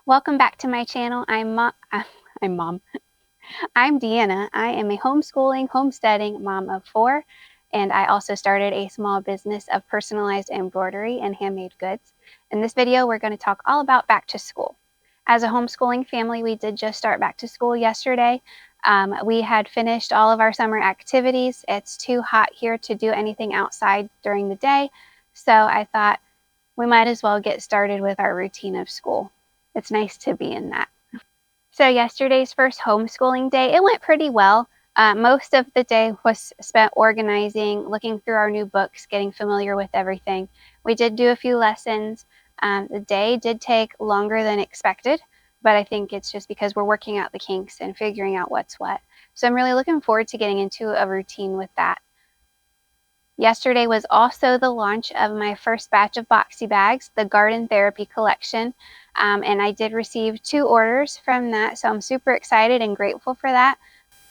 Welcome back to my channel. I'm Mom. I'm Deanna. I am a homeschooling, homesteading mom of 4, and I also started a small business of personalized embroidery and handmade goods. In this video, we're going to talk all about back to school. As a homeschooling family, we did just start back to school yesterday. We had finished all of our summer activities. It's too hot here to do anything outside during the day, so I thought we might as well get started with our routine of school. It's nice to be in that. So yesterday's first homeschooling day, it went pretty well. Most of the day was spent organizing, looking through our new books, getting familiar with everything. We did do a few lessons. The day did take longer than expected, but I think it's just because we're working out the kinks and figuring out what's what. So I'm really looking forward to getting into a routine with that. Yesterday was also the launch of my first batch of boxy bags, the Garden Therapy collection, and I did receive 2 orders from that, so I'm super excited and grateful for that.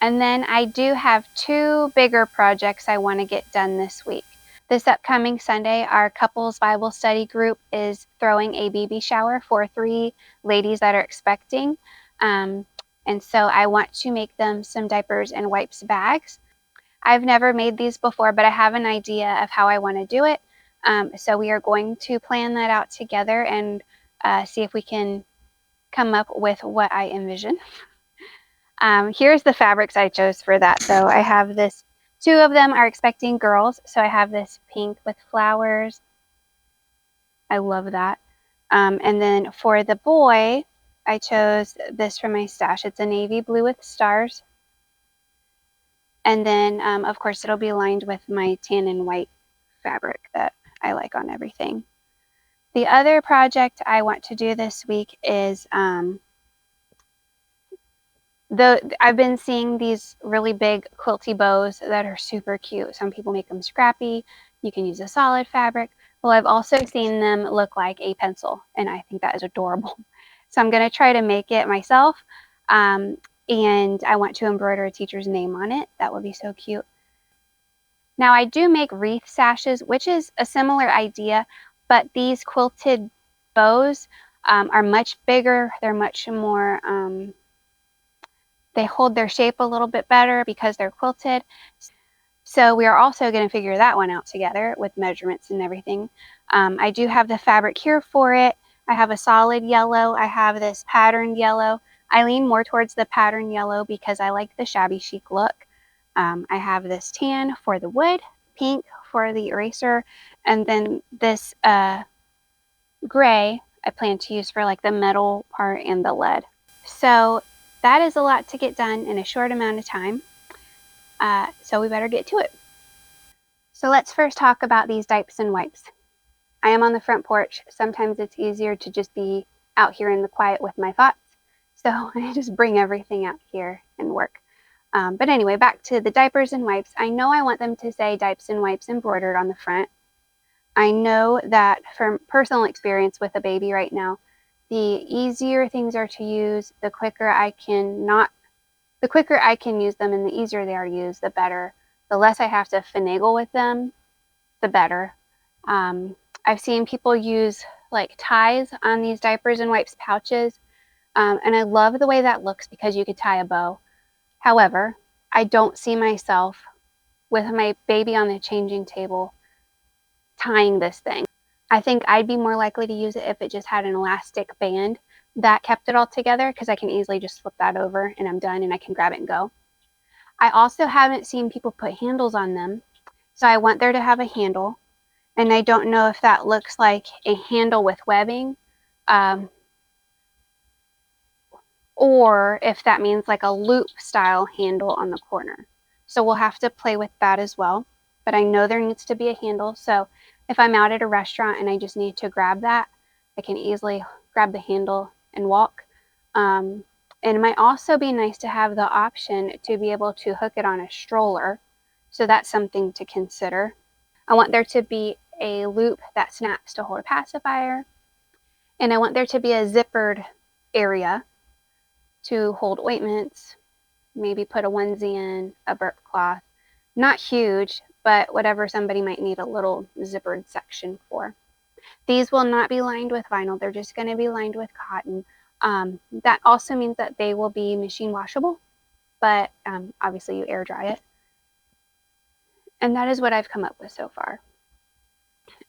And then I do have 2 bigger projects I want to get done this week. This upcoming Sunday, our couples Bible study group is throwing a baby shower for 3 ladies that are expecting, and so I want to make them some diapers and wipes bags. I've never made these before, but I have an idea of how I want to do it. So we are going to plan that out together and see if we can come up with what I envision. Here's the fabrics I chose for that. So I have this, 2 of them are expecting girls. So I have this pink with flowers. I love that. And then for the boy, I chose this from my stash. It's a navy blue with stars. And then, of course, it'll be lined with my tan and white fabric that I like on everything. The other project I want to do this week is, I've been seeing these really big quilty bows that are super cute. Some people make them scrappy. You can use a solid fabric. Well, I've also seen them look like a pencil, and I think that is adorable. So I'm going to try to make it myself. And I want to embroider a teacher's name on it. That would be so cute. Now I do make wreath sashes, which is a similar idea, but these quilted bows are much bigger. They're much more, they hold their shape a little bit better because they're quilted. So we are also going to figure that one out together with measurements and everything. I do have the fabric here for it. I have a solid yellow. I have this patterned yellow. I lean more towards the pattern yellow because I like the shabby chic look. I have this tan for the wood, pink for the eraser, and then this gray I plan to use for like the metal part and the lead. So that is a lot to get done in a short amount of time. So we better get to it. So let's first talk about these diapers and wipes. I am on the front porch. Sometimes it's easier to just be out here in the quiet with my thoughts. So I just bring everything out here and work. But anyway, back to the diapers and wipes. I know I want them to say diapers and wipes embroidered on the front. I know that from personal experience with a baby right now, the easier things are to use, the quicker I can use them and the easier they are to use, the better. The less I have to finagle with them, the better. I've seen people use like ties on these diapers and wipes pouches, and I love the way that looks because you could tie a bow. However, I don't see myself with my baby on the changing table tying this thing. I think I'd be more likely to use it if it just had an elastic band that kept it all together, because I can easily just flip that over and I'm done and I can grab it and go. I also haven't seen people put handles on them, so I want there to have a handle, and I don't know if that looks like a handle with webbing, or if that means like a loop style handle on the corner. So we'll have to play with that as well. But I know there needs to be a handle, so if I'm out at a restaurant and I just need to grab that, I can easily grab the handle and walk. And it might also be nice to have the option to be able to hook it on a stroller. So that's something to consider. I want there to be a loop that snaps to hold a pacifier. And I want there to be a zippered area to hold ointments, maybe put a onesie in, a burp cloth. Not huge, but whatever somebody might need a little zippered section for. These will not be lined with vinyl. They're just going to be lined with cotton. That also means that they will be machine washable, but obviously you air dry it. And that is what I've come up with so far.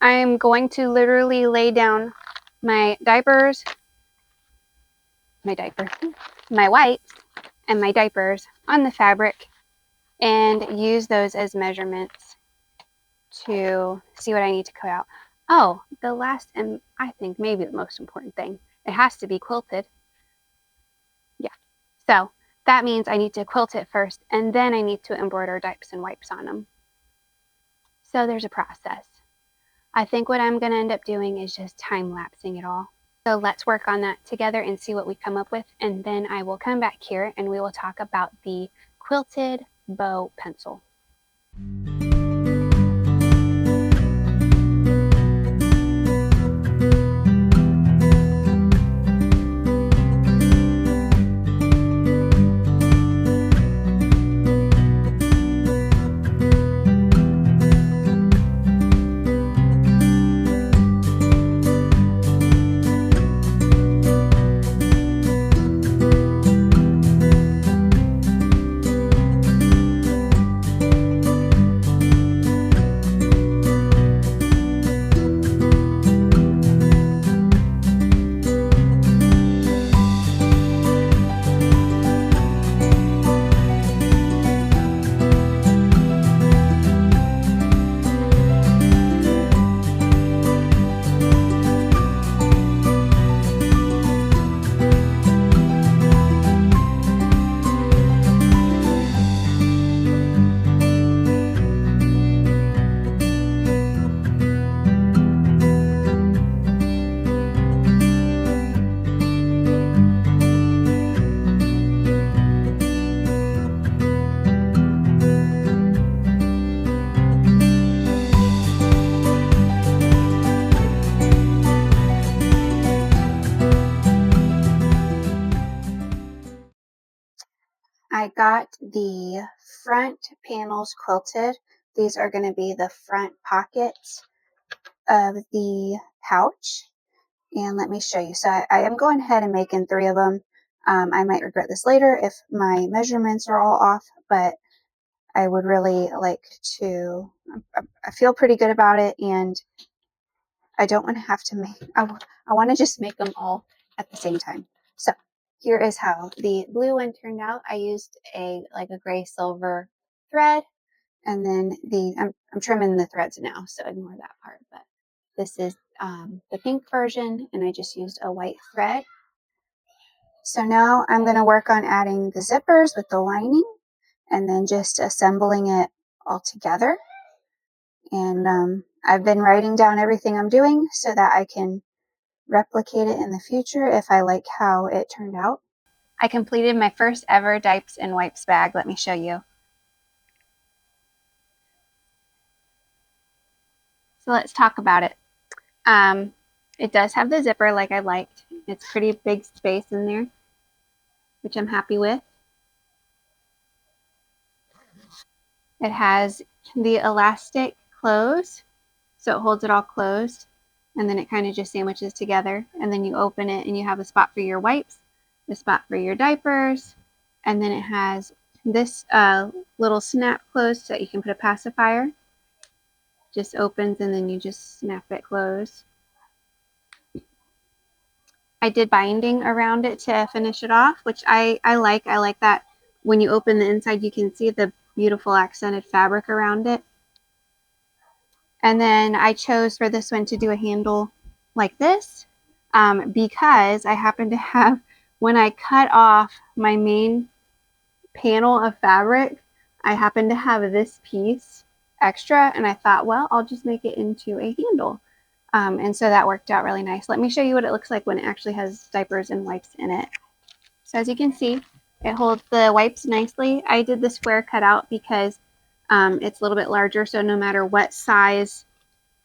I'm going to literally lay down my diapers, my wipes, and my diapers on the fabric and use those as measurements to see what I need to cut out. Oh, the last and I think maybe the most important thing, it has to be quilted. Yeah. So that means I need to quilt it first and then I need to embroider diapers and wipes on them. So there's a process. I think what I'm going to end up doing is just time lapsing it all. So let's work on that together and see what we come up with. And then I will come back here and we will talk about the quilted bow pencil. I got the front panels quilted. These are going to be the front pockets of the pouch. And let me show you. So I am going ahead and making 3 of them. I might regret this later if my measurements are all off, but I would really like to, I feel pretty good about it, and I don't want to have to make, I want to just make them all at the same time. So here is how the blue one turned out. I used a gray silver thread, and then I'm trimming the threads now, so ignore that part. But this is the pink version, and I just used a white thread. So now I'm going to work on adding the zippers with the lining, and then just assembling it all together. And I've been writing down everything I'm doing so that I can replicate it in the future if I like how it turned out. I completed my first ever diapers and wipes bag. Let me show you. So let's talk about it. It does have the zipper like I liked. It's pretty big space in there, which I'm happy with. It has the elastic close, so it holds it all closed, and then it kind of just sandwiches together, and then you open it and you have a spot for your wipes, a spot for your diapers, and then it has this little snap close so that you can put a pacifier. Just opens and then you just snap it closed. I did binding around it to finish it off, which I like. I like that when you open the inside, you can see the beautiful accented fabric around it. And then I chose for this one to do a handle like this because I happen to have, when I cut off my main panel of fabric, I happen to have this piece extra, and I thought, well, I'll just make it into a handle. And so that worked out really nice. Let me show you what it looks like when it actually has diapers and wipes in it. So as you can see, it holds the wipes nicely. I did the square cutout because it's a little bit larger, so no matter what size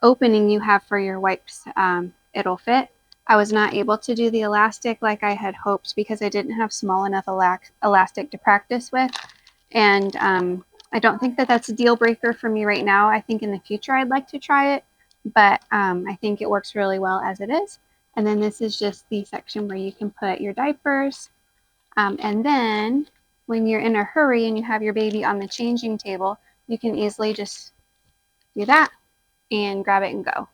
opening you have for your wipes, it'll fit. I was not able to do the elastic like I had hoped because I didn't have small enough elastic to practice with. And I don't think that that's a deal breaker for me right now. I think in the future I'd like to try it, but I think it works really well as it is. And then this is just the section where you can put your diapers. And then when you're in a hurry and you have your baby on the changing table, you can easily just do that and grab it and go.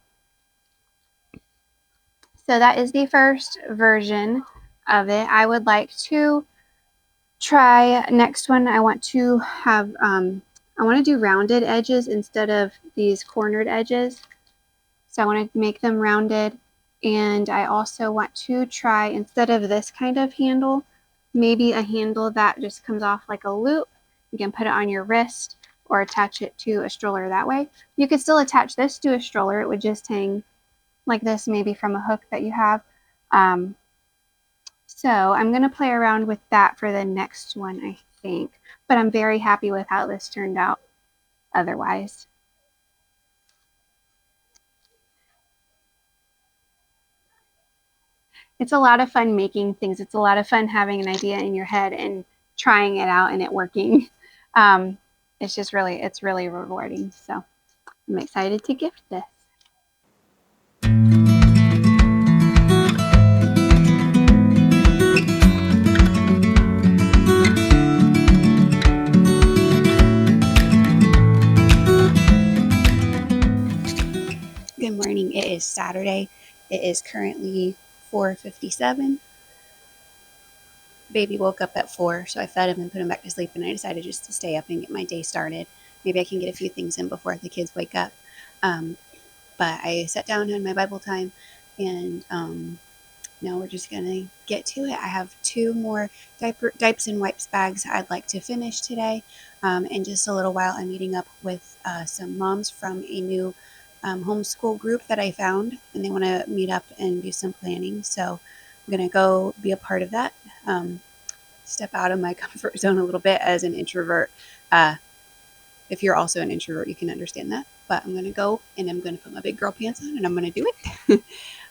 So that is the first version of it. I would like to try next one. I want to have, I want to do rounded edges instead of these cornered edges. So I want to make them rounded. And I also want to try, instead of this kind of handle, maybe a handle that just comes off like a loop. You can put it on your wrist or attach it to a stroller that way. You could still attach this to a stroller. It would just hang like this, maybe from a hook that you have. So I'm going to play around with that for the next one, I think. But I'm very happy with how this turned out otherwise. It's a lot of fun making things. It's a lot of fun having an idea in your head and trying it out and it working. It's just really, it's really rewarding. So I'm excited to gift this. Good morning. It is Saturday. It is currently 4:57. Baby woke up at 4, so I fed him and put him back to sleep, and I decided just to stay up and get my day started. Maybe I can get a few things in before the kids wake up. But I sat down, had my Bible time, and now we're just going to get to it. I have 2 more diapers and wipes bags I'd like to finish today. In just a little while, I'm meeting up with some moms from a new homeschool group that I found, and they want to meet up and do some planning. So I'm going to go be a part of that. Step out of my comfort zone a little bit as an introvert. If you're also an introvert, you can understand that. But I'm going to go and I'm going to put my big girl pants on and I'm going to do it.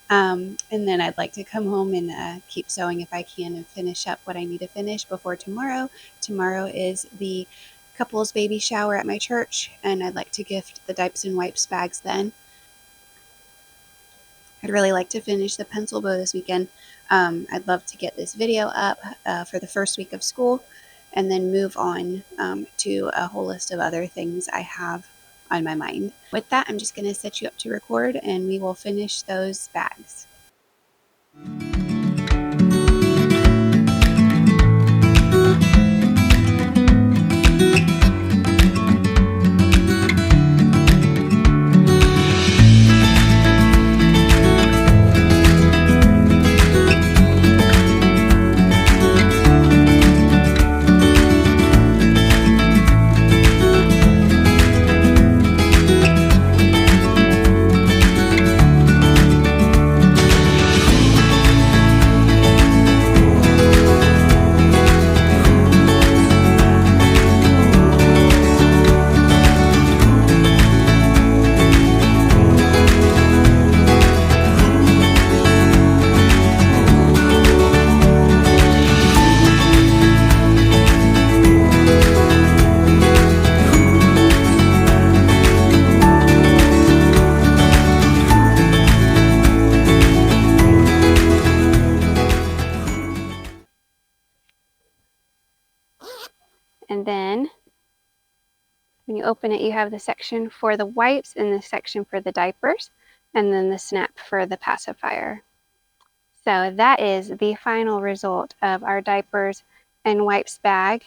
And then I'd like to come home and keep sewing if I can and finish up what I need to finish before tomorrow. Tomorrow is the couple's baby shower at my church, and I'd like to gift the diapers and wipes bags then. I'd really like to finish the pencil bow this weekend. I'd love to get this video up for the first week of school and then move on to a whole list of other things I have on my mind. With that, I'm just going to set you up to record and we will finish those bags. And then when you open it, you have the section for the wipes and the section for the diapers, and then the snap for the pacifier. So that is the final result of our diapers and wipes bag.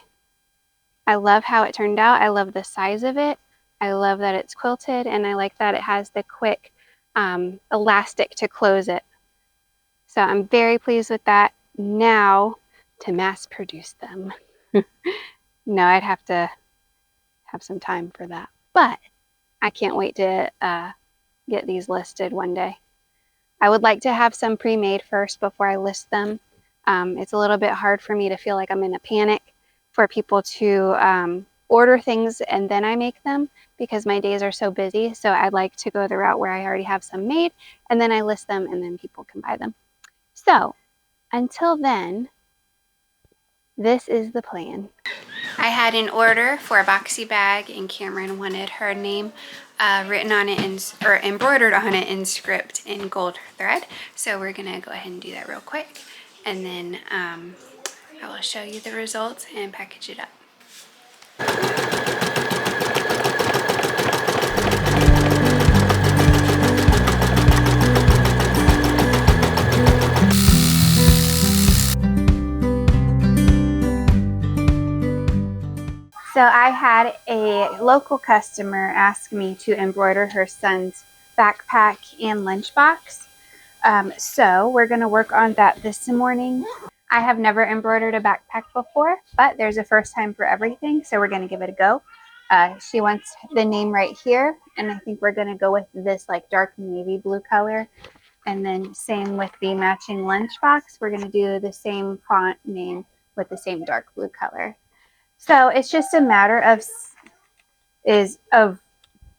I love how it turned out. I love the size of it. I love that it's quilted, and I like that it has the quick elastic to close it. So I'm very pleased with that. Now to mass produce them. No, I'd have to have some time for that, but I can't wait to get these listed one day. I would like to have some pre-made first before I list them. It's a little bit hard for me to feel like I'm in a panic for people to order things and then I make them because my days are so busy. So I'd like to go the route where I already have some made and then I list them and then people can buy them. So until then, this is the plan. I had an order for a boxy bag, and Cameron wanted her name written on it or embroidered on it in script in gold thread. So we're gonna go ahead and do that real quick, and then I will show you the results and package it up. So I had a local customer ask me to embroider her son's backpack and lunchbox. So we're going to work on that this morning. I have never embroidered a backpack before, but there's a first time for everything, so we're going to give it a go. She wants the name right here, and I think we're going to go with this like dark navy blue color. And then same with the matching lunchbox, we're going to do the same font name with the same dark blue color. So it's just a matter of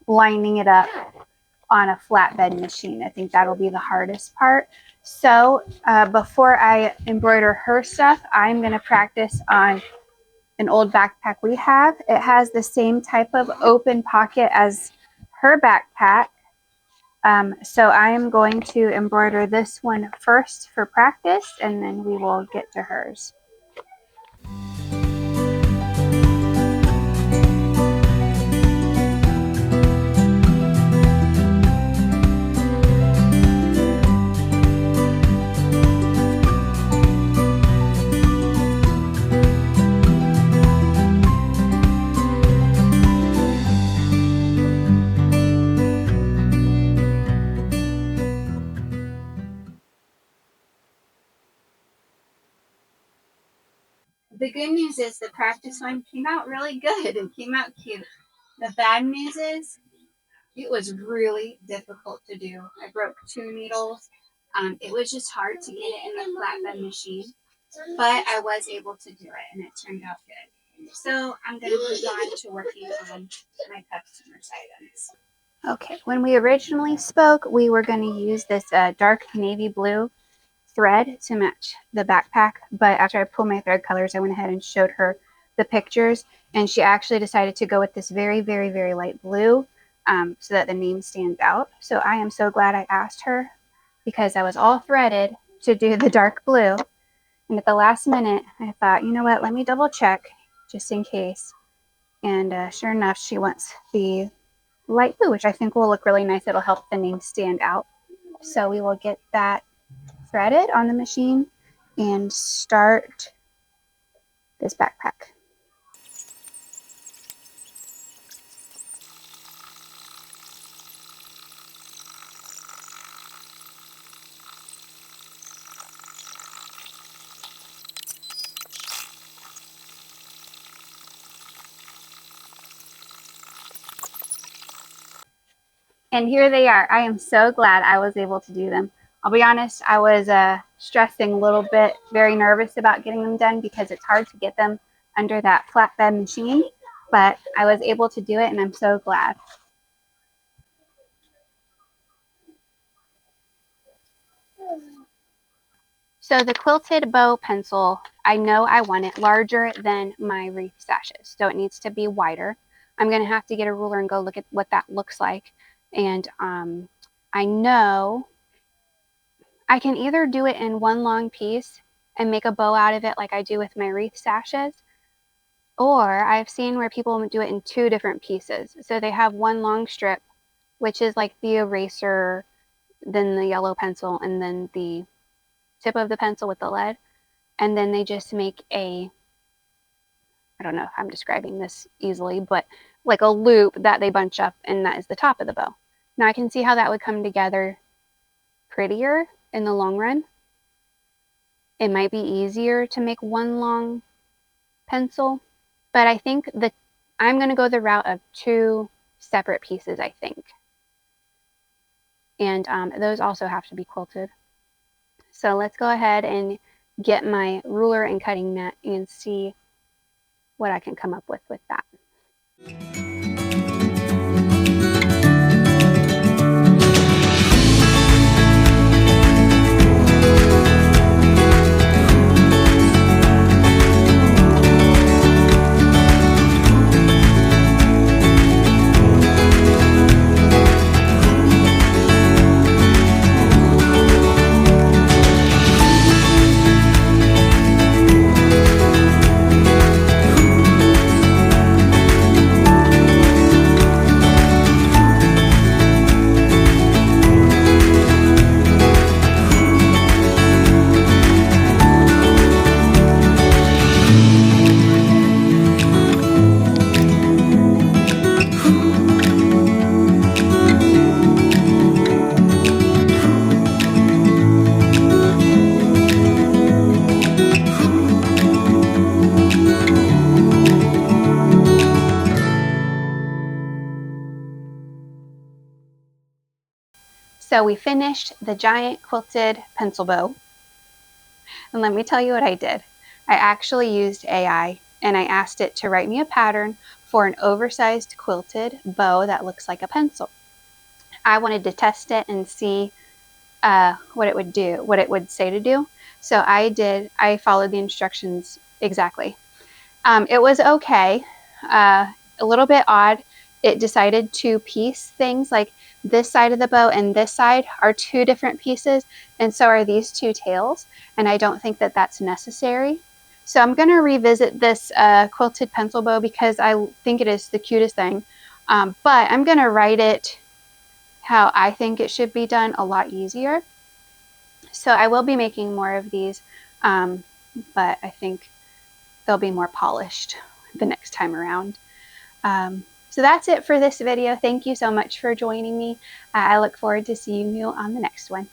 lining it up on a flatbed machine. I think that'll be the hardest part. So before I embroider her stuff, I'm going to practice on an old backpack we have. It has the same type of open pocket as her backpack. So I am going to embroider this one first for practice, and then we will get to hers. The good news is the practice one came out really good and came out cute. The bad news is it was really difficult to do. I broke 2 needles. It was just hard to get it in the flatbed machine, but I was able to do it, and it turned out good. So I'm going to move on to working on my customers' items. Okay, when we originally spoke, we were going to use this dark navy blue thread to match the backpack, but after I pulled my thread colors, I went ahead and showed her the pictures, and she actually decided to go with this very, very, very light blue so that the name stands out. So I am so glad I asked her, because I was all threaded to do the dark blue, and at the last minute I thought, you know what, let me double check just in case, and sure enough, she wants the light blue, which I think will look really nice. It'll help the name stand out. So we will get that threaded on the machine and start this backpack. And here they are. I am so glad I was able to do them. I'll be honest, I was stressing a little bit, very nervous about getting them done because it's hard to get them under that flatbed machine, but I was able to do it, and I'm so glad. So the quilted bow pencil, I know I want it larger than my wreath sashes, so it needs to be wider. I'm going to have to get a ruler and go look at what that looks like. And I know I can either do it in one long piece and make a bow out of it like I do with my wreath sashes, or I've seen where people do it in 2 different pieces. So they have one long strip, which is like the eraser, then the yellow pencil, and then the tip of the pencil with the lead, and then they just make I don't know if I'm describing this easily, but like a loop that they bunch up, and that is the top of the bow. Now I can see how that would come together prettier in the long run. It might be easier to make one long pencil, but I think that I'm going to go the route of 2 separate pieces, I think. And those also have to be quilted. So let's go ahead and get my ruler and cutting mat and see what I can come up with that. So we finished the giant quilted pencil bow. And let me tell you what I did. I actually used AI and I asked it to write me a pattern for an oversized quilted bow that looks like a pencil. I wanted to test it and see what it would do, what it would say to do. So I followed the instructions exactly. It was okay, a little bit odd. It decided to piece things like this side of the bow and this side are two different pieces, and so are these two tails, and I don't think that that's necessary. So I'm going to revisit this quilted pencil bow because I think it is the cutest thing, but I'm going to write it how I think it should be done a lot easier. So I will be making more of these, but I think they'll be more polished the next time around. So that's it for this video. Thank you so much for joining me. I look forward to seeing you on the next one.